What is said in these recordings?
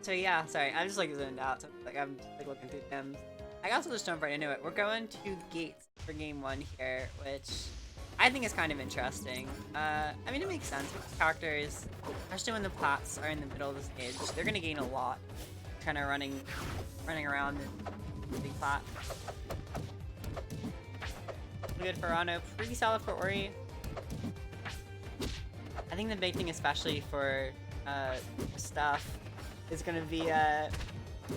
So yeah, sorry, I'm just like zoned out. So, like I'm just, like looking through them. I guess we'll just jump right into it. We're going to gates for game one here, which I think is kind of interesting. I mean, it makes sense with characters, especially when the plots are in the middle of the stage. They're gonna gain a lot, kind of running around the big plot. Pretty good for Ranno, pretty solid for Ori. I think the big thing, especially for stuff, is gonna be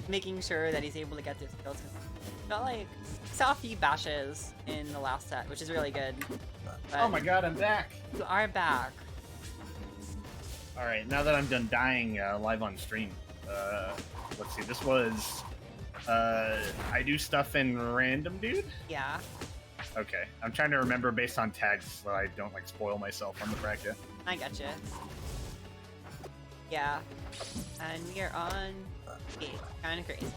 making sure that he's able to get those kills. I felt like saw a few bashes in the last set, which is really good. But Oh my god, I'm back! you are back. Alright, now that I'm done dying live on stream, let's see, this was, I do stuff in RandomDude? Yeah. Okay, I'm trying to remember based on tags so I don't, like, spoil myself on the bracket. I gotcha. Yeah. And we are on gate. Kinda crazy.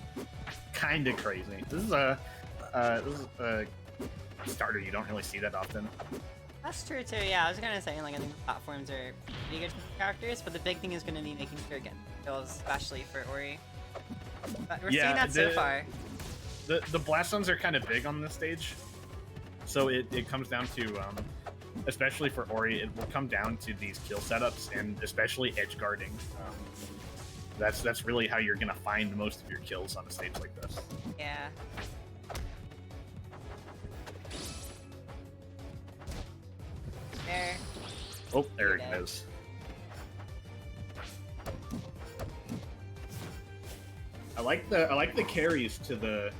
Kinda crazy. This is a starter you don't really see that often. That's true too, yeah. I was kinda saying, like, I think the platforms are pretty good for characters, but the big thing is gonna be making sure getting kills, especially for Ori. But we're seeing that so far. The blast zones are kind of big on this stage. So it comes down to, especially for Ori, it will come down to these kill setups and especially edge guarding. That's really how you're gonna find most of your kills on a stage like this. Yeah. There. Oh, there it goes. I like the carries to the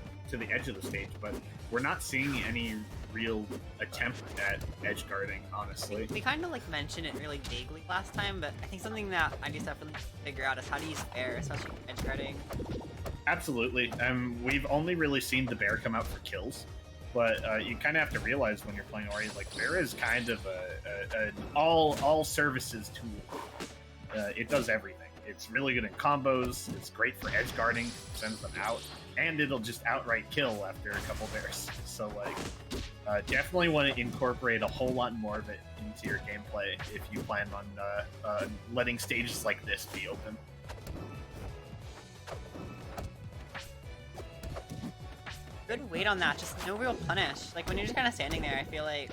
edge of the stage, but we're not seeing any real attempt at edge guarding, honestly. We kind of like mentioned it really vaguely last time, but I think something that I just have to figure out is how to use bear, especially edge guarding. Absolutely. We've only really seen the bear come out for kills, but you kind of have to realize when you're playing Ori, like, bear is kind of an all services tool. It does everything. It's really good in combos. It's great for edge guarding, sends them out, and it'll just outright kill after a couple bears. So, like, definitely want to incorporate a whole lot more of it into your gameplay if you plan on letting stages like this be open. Good weight on that, just no real punish. Like, when you're just kind of standing there, I feel like...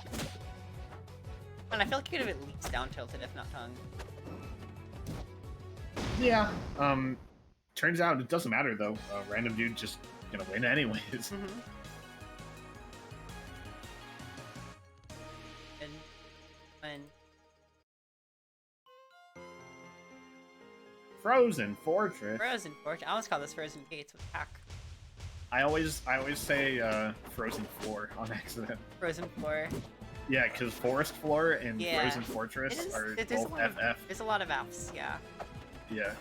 And I feel like you could have at least down tilted, if not tongue. Yeah. Turns out it doesn't matter, though. RandomDude just gonna win anyways. Mm-hmm. And when... Frozen Fortress. Frozen Fortress. I almost call this Frozen Gates with hack. I always say Frozen Floor on accident. Frozen Floor. Yeah, because Forest Floor and Frozen Fortress are both FF. There's a lot of Fs, yeah. Yeah.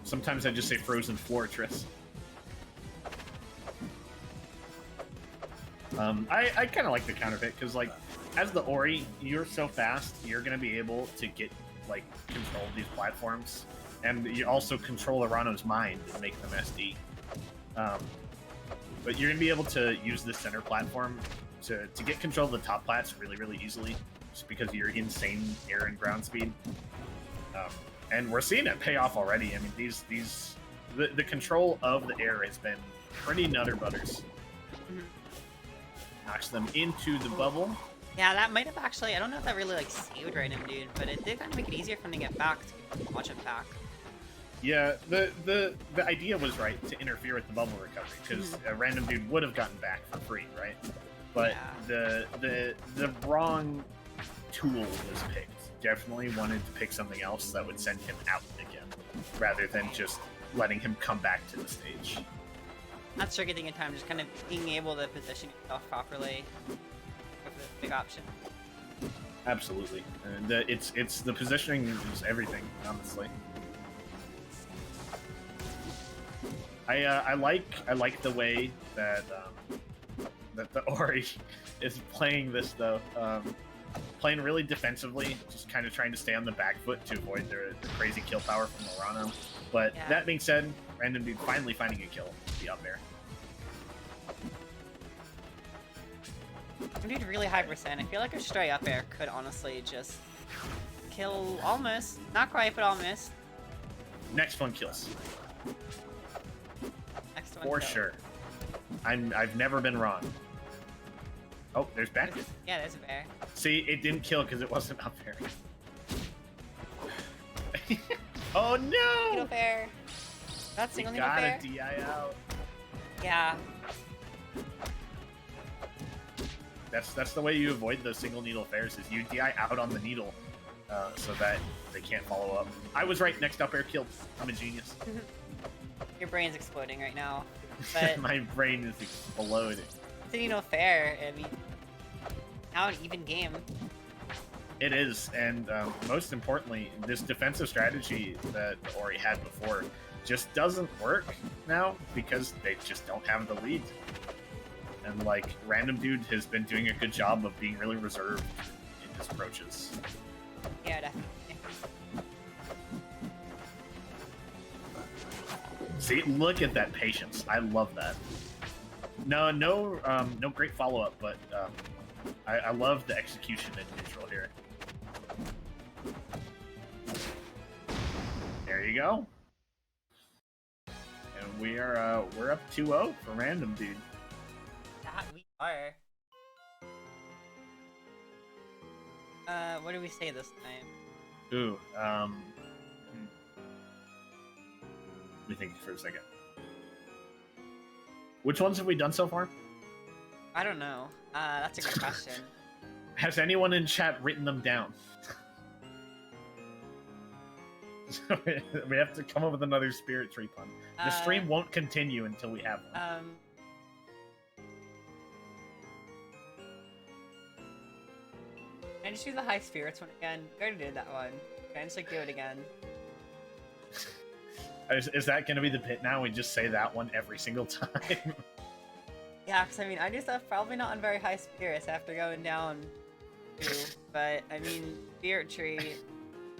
Sometimes I just say Frozen Fortress. I kind of like the counter hit because, like, as the Ori, you're so fast, you're gonna be able to get, like, control of these platforms, and you also control Ranno's mind and make them SD. But you're gonna be able to use the center platform to get control of the top plats really, really easily, just because of your insane air and ground speed. And we're seeing it pay off already. I mean, the control of the air has been pretty nutter butters. Knocks them into the bubble. Yeah, that might have actually, I don't know if that really, like, saved RandomDude, but it did kind of make it easier for him to get back, to watch it back. Yeah, the idea was right to interfere with the bubble recovery, because RandomDude would have gotten back for free, right? But yeah. the wrong tool was picked. Definitely wanted to pick something else that would send him out again, rather than just letting him come back to the stage. That's tricky thing in time, just kind of being able to position yourself properly with a big option. Absolutely, and it's the positioning is everything, honestly. I like the way that that the Ori is playing this though. Playing really defensively, just kind of trying to stay on the back foot to avoid the crazy kill power from Ranno. But that being said, RandomDude finally finding a kill to be up there. Dude, really high percent. I feel like a stray up air could honestly just kill almost. Not quite, but almost. Next one kills. Next one For kills. sure. I've never been wrong. Oh, there's bear. Yeah, there's a bear. See, it didn't kill because it wasn't up there. Oh no! Needle bear. That's We single needle got bear. a DI out. Yeah. That's the way you avoid those single needle fairs is you DI out on the needle, so that they can't follow up. I was right. Next up air killed. I'm a genius. Your brain's exploding right now. But My brain is exploding. it's a needle fair. I mean, now an even game. It is, and most importantly, this defensive strategy that Ori had before just doesn't work now because they just don't have the lead. And like RandomDude has been doing a good job of being really reserved in his approaches. Yeah, definitely. See, look at that patience. I love that. No great follow-up, but I love the execution in neutral here. There you go. And we're up 2-0 for RandomDude. That we are. What do we say this time? Ooh, let me think for a second. Which ones have we done so far? I don't know. That's a good question. Has anyone in chat written them down? We have to come up with another spirit tree pun. The stream won't continue until we have one. Can I just do the high spirits one again? We already did that one. Can I just like do it again? Is that going to be the pit now? We just say that one every single time? Yeah, because I mean, I do stuff probably not on very high spirits after going down two, but I mean, spirit tree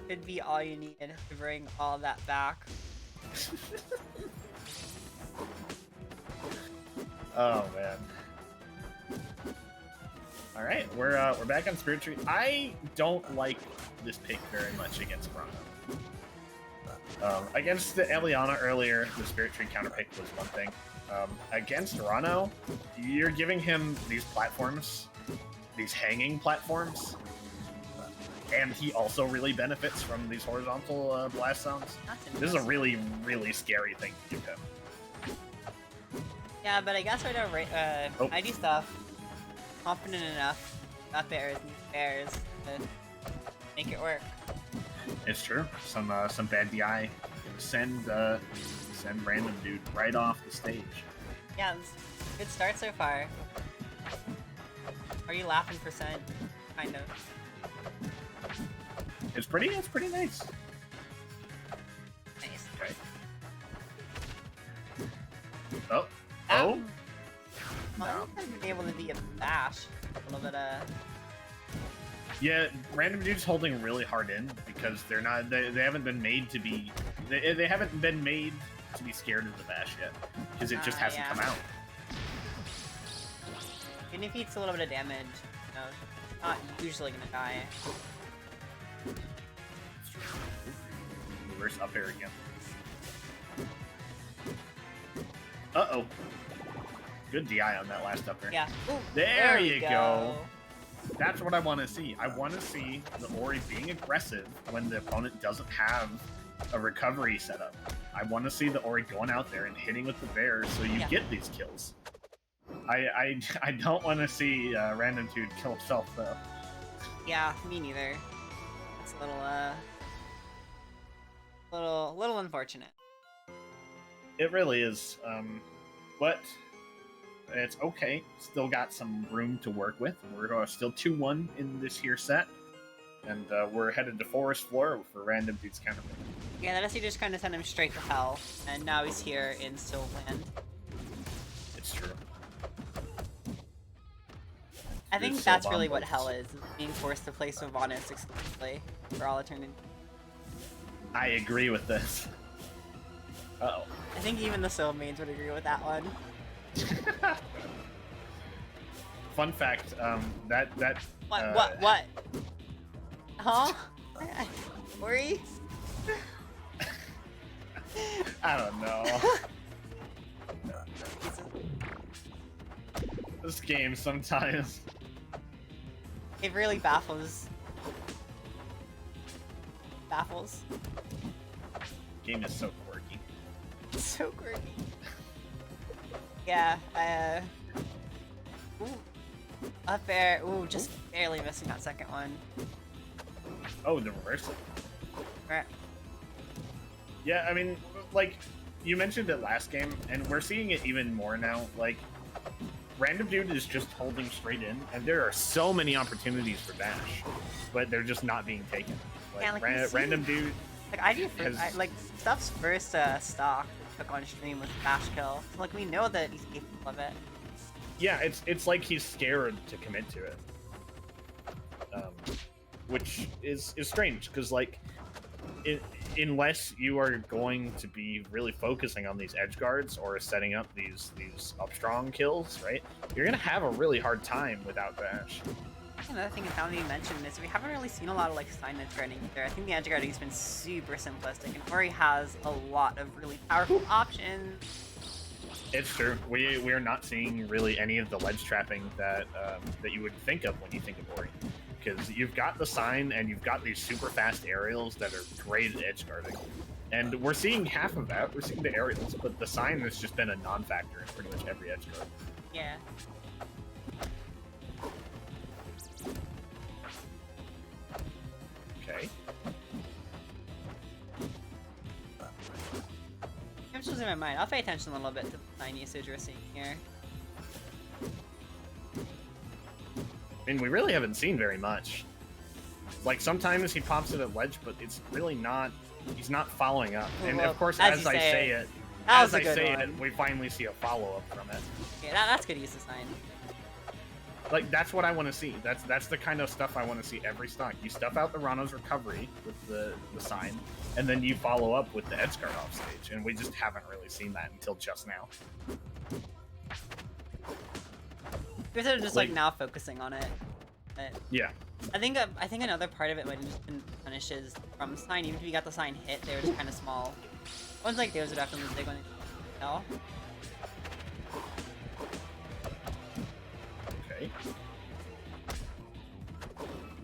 could be all you need to bring all that back. Oh man. All right, we're back on spirit tree. I don't like this pick very much against Ranno. Against the Eliana earlier, the spirit tree counter pick was one thing. Against Ranno, you're giving him these platforms, these hanging platforms, and he also really benefits from these horizontal blast zones. This is a really, really scary thing to give him. Yeah, but I guess right now, I do stuff confident enough that bears these bears to make it work. It's true. Some bad DI send RandomDude right off the stage. Yeah, good start so far. Are you laughing percent? Kind of. It's pretty nice. Nice. Okay. Oh. Oh. Well, I've been able to be a bash. A little bit Yeah, RandomDude's holding really hard in because they're not. They haven't been made to be. They haven't been made to be scared of the bash yet because it just hasn't come out. Even if he eats a little bit of damage, you know, it's not usually gonna die. Reverse up air again. Uh-oh. Good DI on that last up air. Yeah. Ooh, there you go. That's what I want to see. I want to see the Ori being aggressive when the opponent doesn't have a recovery setup. I want to see the Ori going out there and hitting with the bear so you get these kills. I don't want to see RandomDude kill himself though. Yeah, me neither. It's a little unfortunate. It really is. But it's okay. Still got some room to work with. We're still 2-1 in this here set. And we're headed to Forest Floor for RandomDude's counterpick. Yeah, that SC just kind of sent him straight to hell, and now he's here in Sylvland. It's true. I think that's really what hell is, being forced to play Sylvanas exclusively for all eternity. I agree with this. Uh-oh. I think even the Syl mains would agree with that one. Fun fact, What? Huh? Ori? I don't know. This game sometimes. It really baffles. Game is so quirky. So quirky. Yeah, ooh. Up there. Ooh, just barely missing that second one. Oh, the reversal. Right. Yeah, I mean, like, you mentioned it last game, and we're seeing it even more now. Like, RandomDude is just holding straight in, and there are so many opportunities for dash, but they're just not being taken. Like, Yeah, like RandomDude. Like I do, like Stuff's first stock took on stream was dash kill. So, like we know that he's capable of it. Yeah, it's like he's scared to commit to it, which is strange because like, unless you are going to be really focusing on these edge guards or setting up these up strong kills, right? You're gonna have a really hard time without dash. Another thing that Dominique mentioned is we haven't really seen a lot of like sign edge guarding there. I think the edge guarding has been super simplistic, and Ori has a lot of really powerful options. It's true. We are not seeing really any of the ledge trapping that that you would think of when you think of Ori, because you've got the sign and you've got these super fast aerials that are great at edge guarding, and we're seeing half of that. We're seeing the aerials, but the sign has just been a non-factor in pretty much every edge guard. Yeah. Okay. I'm just losing my mind. I'll pay attention a little bit to the sign usage we're seeing here. I mean, we really haven't seen very much. Like, sometimes he pops it at ledge, but it's really not... He's not following up. And, Well, of course, as as you I say it, it, that was as a I good say one. it, we finally see a follow-up from it. Yeah, that's good use of sign. Like, that's what I want to see. That's the kind of stuff I want to see every stock. You stuff out the Ranno's recovery with the sign, and then you follow up with the edge guard off stage, and we just haven't really seen that until just now. We're sort of just like now focusing on it. But Yeah. I think another part of it might have just been punishes from sign. Even if you got the sign hit, they were just kind of small. Ones like those are definitely big when they tell. Okay.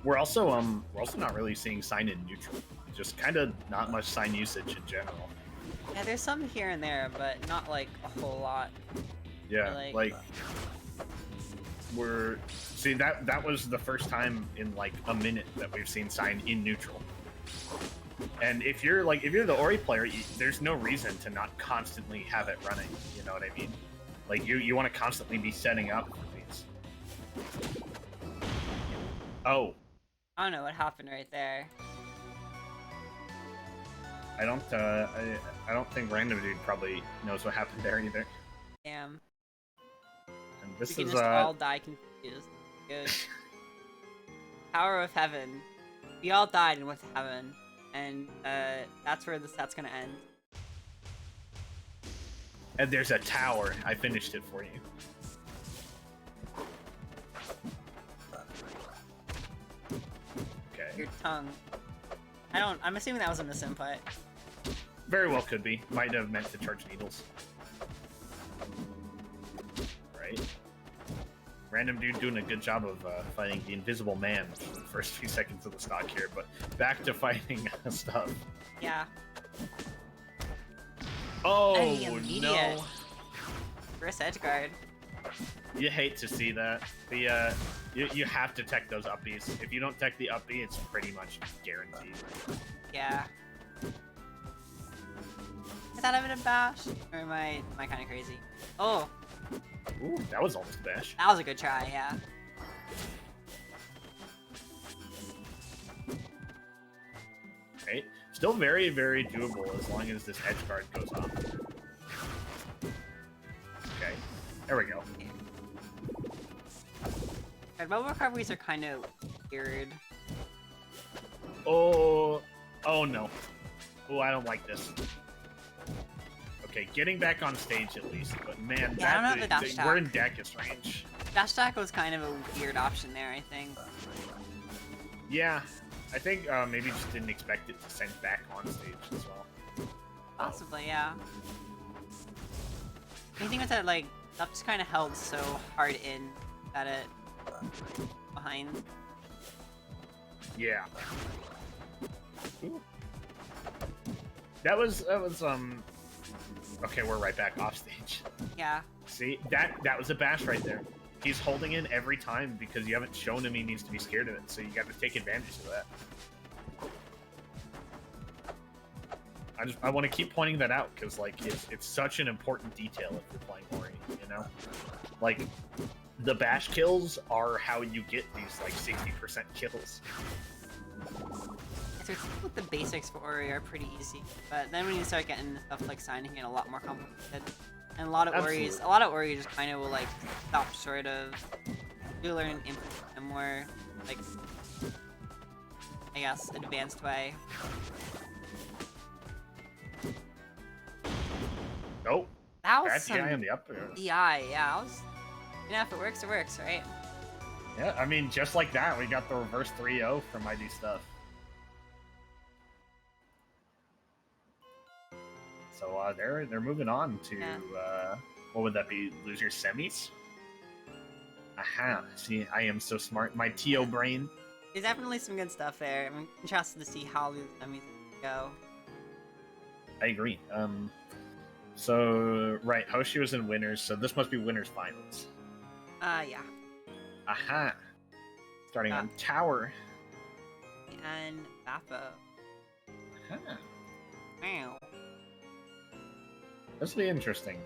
We're also not really seeing sign in neutral. Just kind of not much sign usage in general. Yeah, there's some here and there, but not like a whole lot. Yeah, Like see that was the first time in like a minute that we've seen sign in neutral. And if you're the Ori player, there's no reason to not constantly have it running. You know what I mean? Like you want to constantly be setting up for these. Oh. I don't know what happened right there. I don't think RandomDude probably knows what happened there either. Damn. And this We can is just all die confused. Good. Power of Heaven. We all died in with Heaven, and that's where the set's gonna end. and there's a tower. I finished it for you. Okay. Your tongue. I'm assuming that was a misinput. Very well could be. Might have meant to charge needles. Right. RandomDude doing a good job of fighting the Invisible Man for the first few seconds of the stock here, but back to fighting stuff. Yeah. Oh, immediate. no. First edge guard. You hate to see that. The you have to tech those uppies. If you don't tech the uppie, it's pretty much guaranteed. Yeah. Is that even a bash? Or am I kind of crazy? Oh, Ooh, that was almost a bash. that was a good try, yeah. Right? Still very, very doable as long as this edge guard goes on. Okay, there we go. Right, mobile recoveries are kind of weird. Oh no. Oh, I don't like this. Okay, getting back on stage at least, but man, Yeah, I don't know if the dash attack. we're in Dacus range. Dash attack was kind of a weird option there, I think. Yeah, I think maybe just didn't expect it to send back on stage as well. Possibly, yeah. The thing is that, like, stuff just kind of held so hard in that it behind. Yeah. Ooh. That was okay, we're right back off stage. Yeah. See, that was a bash right there. He's holding in every time because you haven't shown him he needs to be scared of it, so you got to take advantage of that. I want to keep pointing that out because like it's such an important detail if you're playing Ori, you know? Like the bash kills are how you get these like 60% kills. So it's like the basics for Ori are pretty easy, but then when you start getting into stuff like signing, it get a lot more complicated. And a lot of Oris just kind of will like stop short of you learn in a more like I guess advanced way. Nope. That was Bad some guy on the up air. DI, yeah. I was, you know, if it works, right? Yeah, I mean, just like that, we got the reverse 3-0 from ID stuff. So they're moving on to what would that be? Loser semis. Aha! See, I am so smart. My TO brain. There's definitely some good stuff there. I'm interested to see how these semis go. I agree. So right, Hoshi was in winners, so this must be winners finals. Yeah. Aha! Starting on tower. And Bappo. Aha. Wow. This will be interesting.